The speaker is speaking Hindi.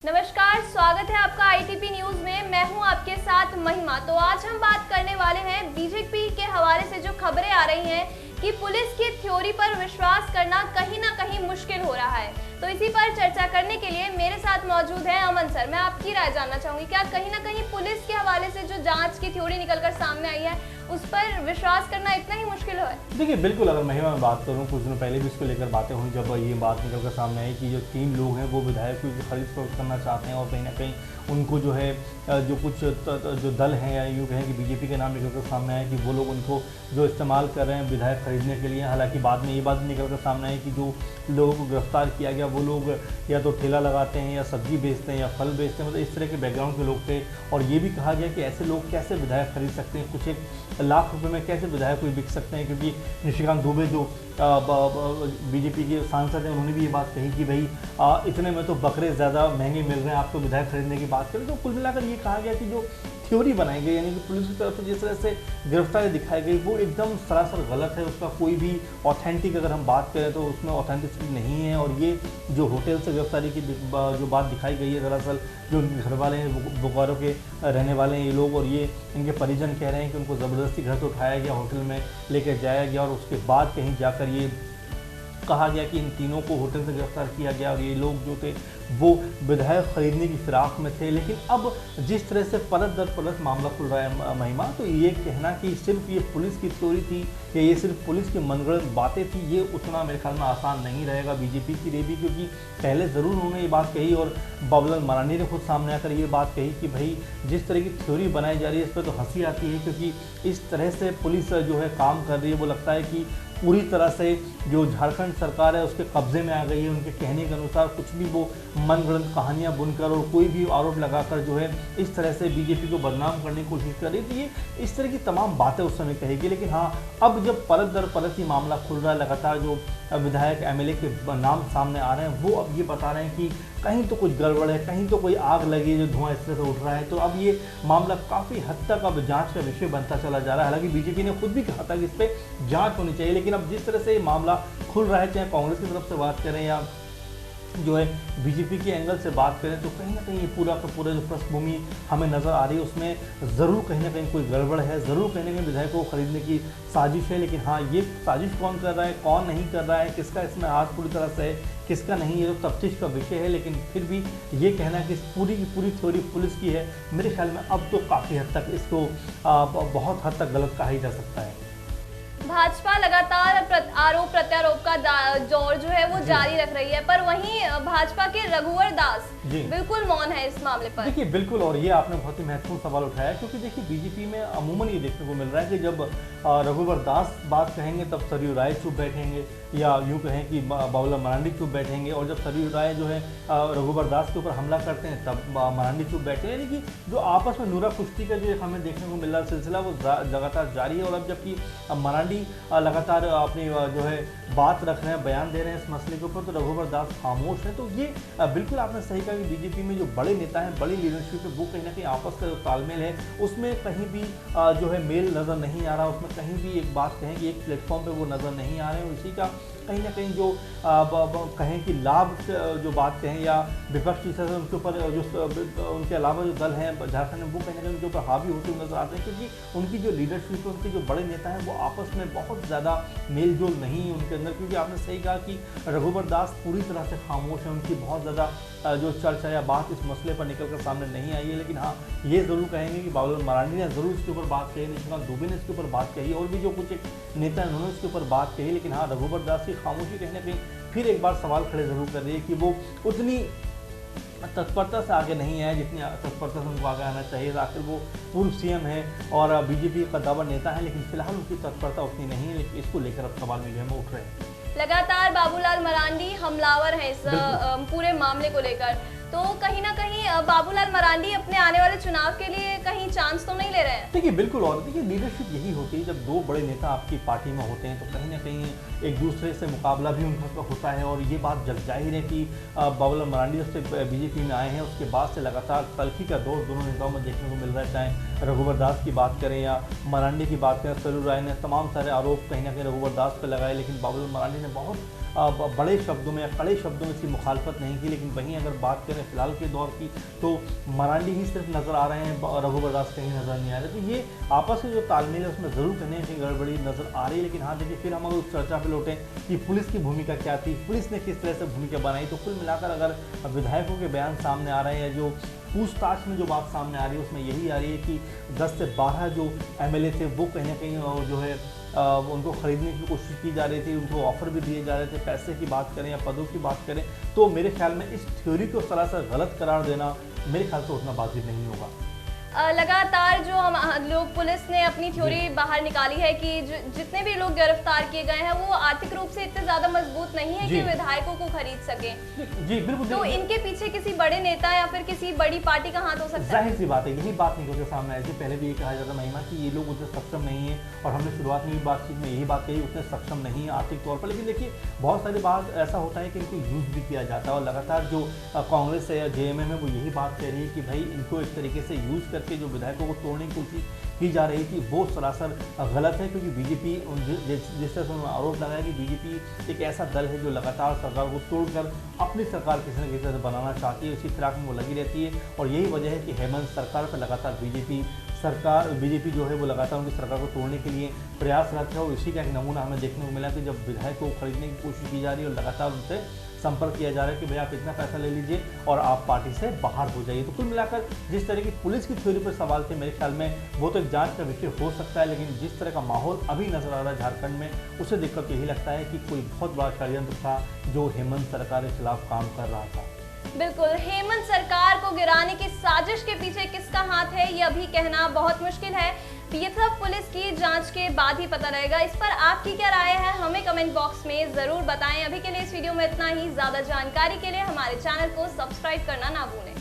नमस्कार, स्वागत है आपका आईटीपी न्यूज में। मैं हूं आपके साथ महिमा। तो आज हम बात करने वाले हैं बीजेपी के हवाले से जो खबरें आ रही हैं कि पुलिस की थ्योरी पर विश्वास करना कहीं ना कहीं मुश्किल हो रहा है। तो इसी पर चर्चा करने के लिए मेरे साथ मौजूद है अमन सर। मैं आपकी राय जानना चाहूंगी, क्या कहीं ना कहीं पुलिस के हवाले से जो जांच की थ्योरी निकलकर सामने आई है उस पर विश्वास करना इतना ही मुश्किल है? देखिए बिल्कुल, अगर महिमा में बात करूं, कुछ दिनों पहले भी इसको लेकर बातें हुई जब ये बात निकलकर सामने आई कि जो 3 लोग हैं वो विधायकों की खरीद फरोख्त करना चाहते हैं और कहीं ना कहीं उनको जो है जो कुछ जो दल हैं या यूँ कहें कि बीजेपी के नाम निकलकर सामने आए कि वो लोग उनको जो इस्तेमाल कर रहे हैं विधायक खरीदने के लिए। हालांकि बाद में ये बात निकलकर सामने आई कि जो लोगों को गिरफ्तार किया गया वो लोग या तो ठेला लगाते हैं या सब्जी बेचते हैं या फल बेचते हैं, मतलब इस तरह के बैकग्राउंड के लोग थे। और ये भी कहा गया कि ऐसे लोग कैसे विधायक खरीद सकते हैं, कुछ 1 लाख रुपए में कैसे विधायक कोई बिक सकते हैं। क्योंकि निशिकांत दुबे जो बीजेपी के सांसद हैं उन्होंने भी ये बात कही कि भाई इतने में तो बकरे ज़्यादा महंगे मिल रहे हैं, आपको विधायक खरीदने की बात करें। तो कुल मिलाकर ये कहा गया कि जो थ्योरी बनाई गई यानी कि पुलिस की तरफ से जिस तरह से गिरफ्तारी दिखाई गई वो एकदम सरासर गलत है। उसका कोई भी ऑथेंटिक अगर हम बात करें तो उसमें ऑथेंटिसिटी नहीं है। और ये जो होटल से गिरफ्तारी की जो बात दिखाई गई है, दरअसल जो घर वाले हैं बोकारो के रहने वाले हैं ये लोग, और ये इनके परिजन कह रहे हैं कि उनको ज़बरदस्ती घर से उठाया गया, होटल में लेकर जाया गया और उसके बाद कहीं जाकर ये कहा गया कि इन तीनों को होटल से गिरफ्तार किया गया और ये लोग जो थे वो विधायक खरीदने की फिराक में थे। लेकिन अब जिस तरह से परत दर परत मामला खुल रहा है महिमा, तो ये कहना कि सिर्फ ये पुलिस की थ्योरी थी या ये सिर्फ पुलिस की मनगढ़ंत बातें थी, ये उतना मेरे ख्याल में आसान नहीं रहेगा बीजेपी के लिए भी। क्योंकि पहले ज़रूर उन्होंने ये बात कही और बाबूलाल मरांडी ने खुद सामने आकर ये बात कही कि भाई जिस तरह की थ्योरी बनाई जा रही है इस पर तो हंसी आती है। क्योंकि इस तरह से पुलिस जो है काम कर रही है वो लगता है कि पूरी तरह से जो झारखंड सरकार है उसके कब्जे में आ गई है। उनके कहने के अनुसार कुछ भी वो मनगढ़ंत कहानियां बुनकर और कोई भी आरोप लगाकर जो है इस तरह से बीजेपी को बदनाम करने की कोशिश कर रही थी। ये इस तरह की तमाम बातें उस समय कहेगी। लेकिन हाँ, अब जब परत दर परत ही मामला खुल रहा है, लगातार जो विधायक एमएलए के नाम सामने आ रहे हैं वो अब ये बता रहे हैं कि कहीं तो कुछ गड़बड़ है, कहीं तो कोई आग लगी है जो धुआं इस तरह से उठ रहा है। तो अब ये मामला काफ़ी हद तक अब जांच का विषय बनता चला जा रहा है। हालांकि बीजेपी ने खुद भी कहा था कि इस पर जांच होनी चाहिए, लेकिन अब जिस तरह से ये मामला खुल रहा है, चाहे कांग्रेस की तरफ से बात करें या जो है बीजेपी के एंगल से बात करें, तो कहीं ना कहीं ये पूरा का पूरा जो पृष्ठभूमि हमें नज़र आ रही है उसमें ज़रूर कहीं ना कहीं कोई गड़बड़ है, ज़रूर कहीं ना कहीं विधायकों को खरीदने की साजिश है। लेकिन हाँ, ये साजिश कौन कर रहा है, कौन नहीं कर रहा है, किसका इसमें हाथ पूरी तरह से है, किसका नहीं, ये तो तफ्तीश का विषय है। लेकिन फिर भी ये कहना कि पूरी की पूरी थ्योरी पुलिस की है, मेरे ख्याल में अब तो काफ़ी हद तक इसको बहुत हद तक गलत कहा ही जा सकता है। भाजपा लगातार आरोप प्रत्यारोप का दौर जो है वो जारी रख रही है, पर वहीं भाजपा के रघुवर दास बिल्कुल मौन है इस मामले पर। देखिए बिल्कुल, और ये आपने बहुत ही महत्वपूर्ण सवाल उठाया क्योंकि देखिए बीजेपी में अमूमन ये देखने को मिल रहा है कि जब रघुवर दास बात कहेंगे तब सरयू राय चुप बैठेंगे, या यूँ कहें कि बाबूलाल मरांडी चुप बैठेंगे, और जब सरयू राय जो है रघुवर दास के ऊपर हमला करते हैं तब मरांडी चुप बैठे हैं। यानी कि जो आपस में नूरा कुश्ती का जो हमें देखने को मिल रहा सिलसिला वो लगातार जारी है। और अब जबकि मरांडी लगातार अपनी जो है बात रख रहे हैं, बयान दे रहे हैं इस मसले के ऊपर, तो रघुवर दास खामोश है। तो ये बिल्कुल आपने सही कहा कि बीजेपी में जो बड़े नेता हैं, बड़ी लीडरशिप है, वो कहीं ना कहीं आपस का जो तालमेल है उसमें कहीं भी जो है मेल नज़र नहीं आ रहा, उसमें कहीं भी एक बात कहें कि एक प्लेटफॉर्म पे वो नज़र नहीं आ रहे हैं। इसी का कहीं ना कहीं जो कहें कि लाभ जो बात कहें या विपक्ष की तरह से उनके ऊपर जो उनके अलावा जो दल हैं झारखंड में वो कहीं ना कहीं उनके ऊपर हावी होते हुए नजर आते हैं। क्योंकि उनकी जो लीडरशिप है, उनके जो बड़े नेता हैं वो आपस में बहुत ज़्यादा मेल जोल नहीं है उनके अंदर। क्योंकि आपने सही कहा कि रघुवर दास पूरी तरह से खामोश है, उनकी बहुत ज़्यादा जो चर्चा या बात इस मसले पर निकल कर सामने नहीं आई है। लेकिन हाँ, ये ज़रूर कहेंगे कि बाबूलाल मरांडी ने ज़रूर इसके ऊपर बात कही, निशिकांत दुबे ने इसके ऊपर बात कही, और भी जो कुछ एक नेता हैं उन्होंने इसके ऊपर बात कही। लेकिन हाँ, रघुवर दास की खामोशी कहीं ना कहीं फिर एक बार सवाल खड़े ज़रूर कर रही है कि वो उतनी तत्परता से आगे नहीं आए जितनी तत्परता से उनको आगे आना चाहिए। आखिर वो पूर्व सीएम है और बीजेपी का दावा नेता है, लेकिन फिलहाल उनकी तत्परता उतनी नहीं है। लेकिन इसको लेकर अब सवाल मीडिया में उठ रहे हैं। लगातार बाबूलाल मरांडी हमलावर हैं इस पूरे मामले को लेकर, तो कहीं ना कहीं बाबूलाल मरांडी अपने आने वाले चुनाव के लिए कहीं चांस तो नहीं ले रहे हैं? देखिए बिल्कुल, और देखिए लीडरशिप यही होती है, जब 2 बड़े नेता आपकी पार्टी में होते हैं तो कहीं ना कहीं एक दूसरे से मुकाबला भी उनका होता है। और ये बात जग जाहिर है कि बाबूलाल मरांडी जब से बीजेपी में आए हैं उसके बाद से लगातार तल्खी का दौर दोनों नेताओं में देखने को मिल रहा है। चाहे रघुवर दास की बात करें या मरांडी की बात करें, सरयू राय ने तमाम सारे आरोप कहीं ना कहीं रघुवर दास पर लगाए, लेकिन बाबूलाल मरांडी ने बहुत बड़े शब्दों में या कड़े शब्दों में इसकी मुखालफत नहीं की, लेकिन वहीं अगर बात करें फिलहाल के दौर की तो मरांडी ही सिर्फ नज़र आ रहे हैं, रघुवर दास कहीं नज़र नहीं आ रहे। तो ये आपस में जो तालमेल है उसमें ज़रूर कहीं कहीं गड़बड़ी नज़र आ रही है। लेकिन हाँ देखिए, फिर हम अगर उस चर्चा पर लौटें कि पुलिस की भूमिका क्या थी, पुलिस ने किस तरह से भूमिका बनाई, तो कुल मिलाकर अगर विधायकों के बयान सामने आ रहे हैं, जो पूछताछ में जो बात सामने आ रही है उसमें यही आ रही है कि 10 से 12 जो एमएलए थे वो कहीं ना कहीं जो है उनको ख़रीदने की कोशिश की जा रही थी, उनको ऑफ़र भी दिए जा रहे थे। पैसे की बात करें या पदों की बात करें तो मेरे ख्याल में इस थ्योरी को सरासर गलत करार देना मेरे ख्याल से उतना वाजिब नहीं होगा। लगातार जो हम लोग पुलिस ने अपनी थ्योरी बाहर निकाली है कि जितने भी लोग गिरफ्तार किए गए हैं वो आर्थिक रूप से इतने ज्यादा मजबूत नहीं है कि विधायकों को खरीद सके। जी बिल्कुल। तो इनके पीछे किसी बड़े नेता या फिर किसी बड़ी पार्टी का हाथ हो सकता है। जाहिर सी बात है, यही बात निकल के सामने आई थी। पहले भी ये कहा जाता महिमा कि ये लोग उतने सक्षम नहीं है, और हमने शुरुआत में भी बातचीत में यही बात कही, उतने सक्षम नहीं है आर्थिक तौर पर। लेकिन देखिए, बहुत सारी बात ऐसा होता है कि इनको यूज़ भी किया जाता है, और लगातार जो कांग्रेस है या जेएमएम है वो यही बात कह रही है कि भाई इनको एक तरीके से यूज़ करके जो विधायकों को तोड़ने की कोशिश की जा रही थी वो सरासर गलत है। क्योंकि बीजेपी जिस तरह से उन्होंने आरोप लगाया कि बीजेपी एक ऐसा दल है जो लगातार सरकार को तोड़कर अपनी सरकार किसी न किसी तरह से बनाना चाहती है, उसी फिराक में वो लगी रहती है। और यही वजह है कि हेमंत सरकार पर लगातार बीजेपी जो है वो लगातार उनकी सरकार को तोड़ने के लिए प्रयासरत है। और इसी का एक नमूना हमें देखने को मिला कि जब विधायकों को खरीदने की कोशिश की जा रही है और लगातार उनसे संपर्क किया जा रहा है कि भाई आप इतना पैसा ले लीजिए और आप पार्टी से बाहर हो जाइए। तो कुल मिलाकर जिस तरह की पुलिस की थ्योरी पर सवाल थे, मेरे ख्याल में वो तो एक जांच का विषय हो सकता है, लेकिन जिस तरह का माहौल अभी नजर आ रहा है झारखंड में, उसे देखकर तो यही लगता है कि कोई बहुत बड़ा षड्यंत्र था जो हेमंत सरकार के खिलाफ काम कर रहा था। बिल्कुल, हेमंत सरकार को गिराने की साजिश के पीछे किसका हाथ है ये अभी कहना बहुत मुश्किल है। ये सब पुलिस की जांच के बाद ही पता रहेगा। इस पर आपकी क्या राय है हमें कमेंट बॉक्स में जरूर बताएं। अभी के लिए इस वीडियो में इतना ही। ज्यादा जानकारी के लिए हमारे चैनल को सब्सक्राइब करना ना भूलें।